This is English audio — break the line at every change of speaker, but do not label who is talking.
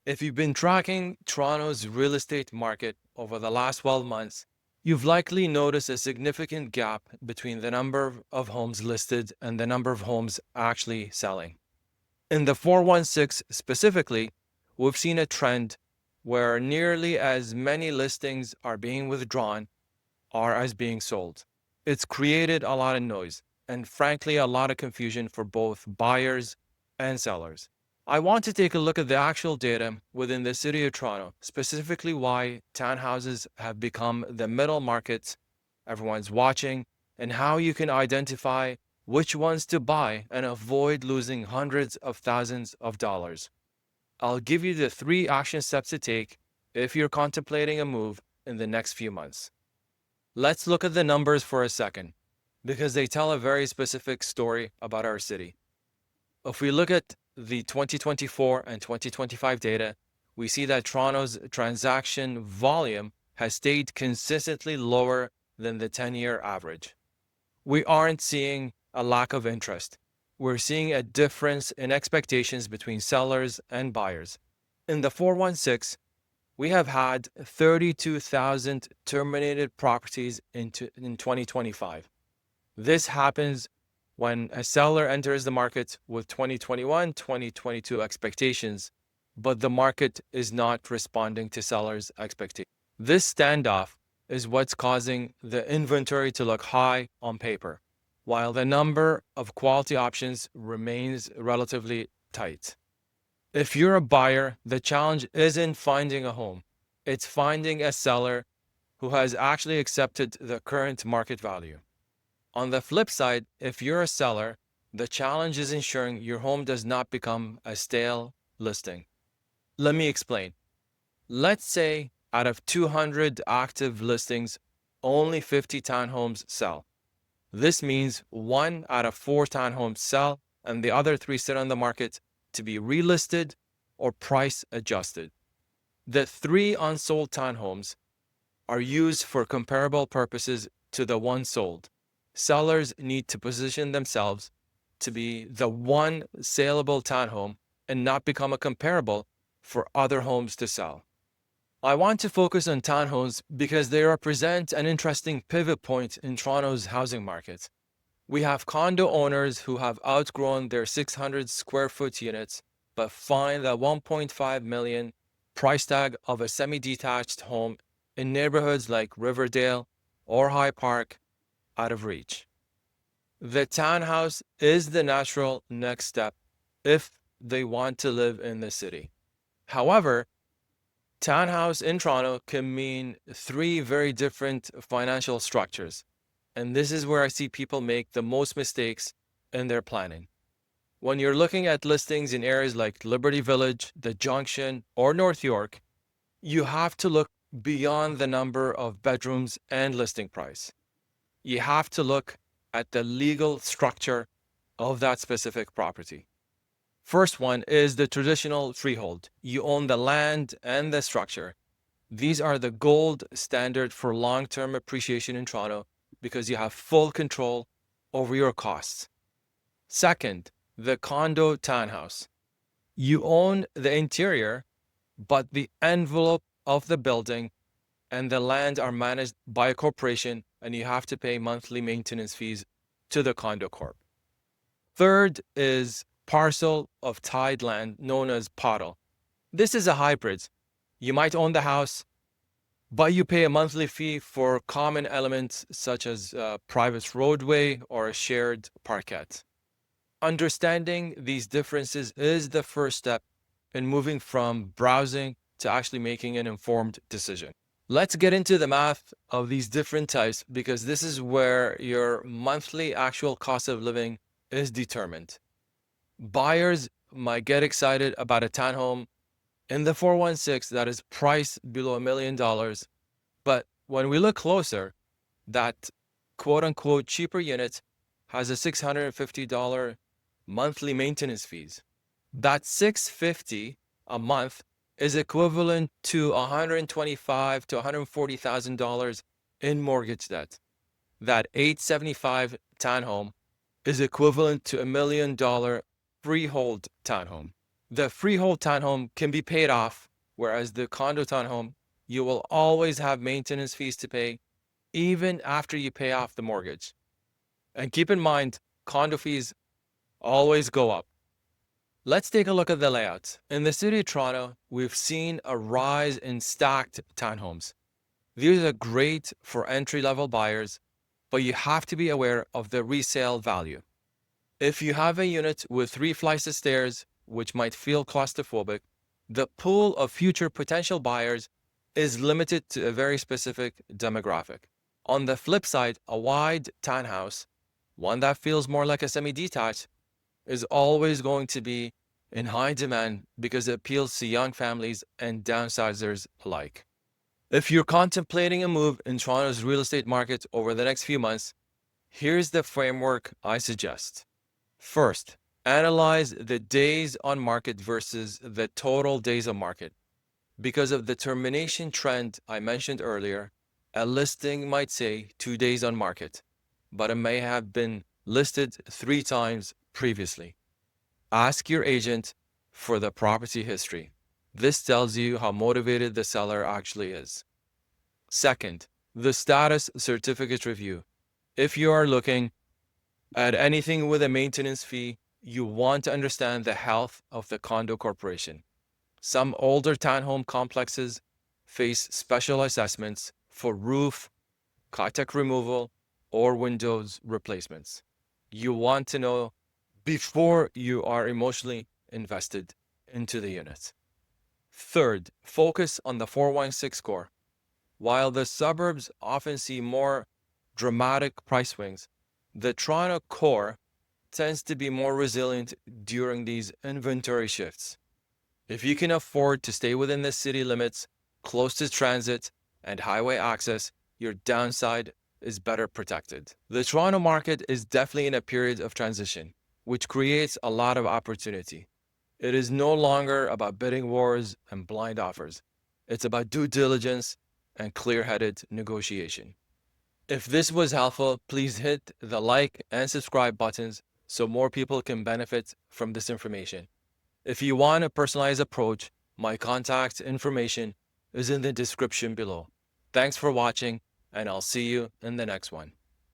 If you've been tracking Toronto's real estate market over the last 12 months, you've likely noticed a significant gap between the number of homes listed and the number of homes actually selling. In the 416 specifically, we've seen a trend where nearly as many listings are being withdrawn or as being sold. It's created a lot of noise and frankly a lot of confusion for both buyers and sellers. I want to take a look at the actual data within the city of Toronto, specifically why townhouses have become the middle markets everyone's watching, and how you can identify which ones to buy and avoid losing hundreds of thousands of dollars. I'll give you the 3 action steps to take if you're contemplating a move in the next few months. Let's look at the numbers for a second, because they tell a very specific story about our city. If we look at the 2024 and 2025 data, we see that Toronto's transaction volume has stayed consistently lower than the 10-year average. We aren't seeing a lack of interest. We're seeing a difference in expectations between sellers and buyers. In the 416, we have had 32,000 terminated properties in 2025. This happens when a seller enters the market with 2021, 2022 expectations, but the market is not responding to sellers' expectations. This standoff is what's causing the inventory to look high on paper, while the number of quality options remains relatively tight. If you're a buyer, the challenge isn't finding a home. It's finding a seller who has actually accepted the current market value. On the flip side, if you're a seller, the challenge is ensuring your home does not become a stale listing. Let me explain. Let's say out of 200 active listings, only 50 townhomes sell. This means 1 out of 4 townhomes sell and the other 3 sit on the market to be relisted or price adjusted. The 3 unsold townhomes are used for comparable purposes to the 1 sold. Sellers need to position themselves to be the 1 saleable townhome and not become a comparable for other homes to sell. I want to focus on townhomes because they represent an interesting pivot point in Toronto's housing market. We have condo owners who have outgrown their 600 square foot units but find the 1.5 million price tag of a semi-detached home in neighborhoods like Riverdale or High Park out of reach. The townhouse is the natural next step if they want to live in the city. However, townhouse in Toronto can mean 3 very different financial structures, and this is where I see people make the most mistakes in their planning. When you're looking at listings in areas like Liberty Village, The Junction, or North York, you have to look beyond the number of bedrooms and listing price. You have to look at the legal structure of that specific property. First one is the traditional freehold. You own the land and the structure. These are the gold standard for long-term appreciation in Toronto because you have full control over your costs. Second, the condo townhouse. You own the interior, but the envelope of the building and the land are managed by a corporation, and you have to pay monthly maintenance fees to the condo corp. Third is parcel of tied land known as POTL. This is a hybrid. You might own the house, but you pay a monthly fee for common elements such as a private roadway or a shared parkette. Understanding these differences is the first step in moving from browsing to actually making an informed decision. Let's get into the math of these different types because this is where your monthly actual cost of living is determined. Buyers might get excited about a townhome in the 416 that is priced below $1 million, but when we look closer, that quote-unquote cheaper unit has a $650 monthly maintenance fees. That $650 a month is equivalent to $125,000 to $140,000 in mortgage debt. That $875 townhome is equivalent to $1 million freehold townhome. The freehold townhome can be paid off, whereas the condo townhome, you will always have maintenance fees to pay even after you pay off the mortgage. And keep in mind, condo fees always go up. Let's take a look at the layouts. In the city of Toronto, we've seen a rise in stacked townhomes. These are great for entry-level buyers, but you have to be aware of the resale value. If you have a unit with 3 flights of stairs, which might feel claustrophobic, the pool of future potential buyers is limited to a very specific demographic. On the flip side, a wide townhouse, one that feels more like a semi-detached, is always going to be in high demand because it appeals to young families and downsizers alike. If you're contemplating a move in Toronto's real estate market over the next few months, here's the framework I suggest. First, analyze the days on market versus the total days on market. Because of the termination trend I mentioned earlier, a listing might say 2 days on market, but it may have been listed 3 times previously. Ask your agent for the property history. This tells you how motivated the seller actually is. Second, the status certificate review. If you are looking at anything with a maintenance fee, you want to understand the health of the condo corporation. Some older townhome complexes face special assessments for roof, carpet removal, or windows replacements. You want to know before you are emotionally invested into the unit. Third, focus on the 416 score. While the suburbs often see more dramatic price swings, the Toronto core tends to be more resilient during these inventory shifts. If you can afford to stay within the city limits, close to transit and highway access, your downside is better protected. The Toronto market is definitely in a period of transition, which creates a lot of opportunity. It is no longer about bidding wars and blind offers. It's about due diligence and clear-headed negotiation. If this was helpful, please hit the like and subscribe buttons so more people can benefit from this information. If you want a personalized approach, my contact information is in the description below. Thanks for watching, and I'll see you in the next one.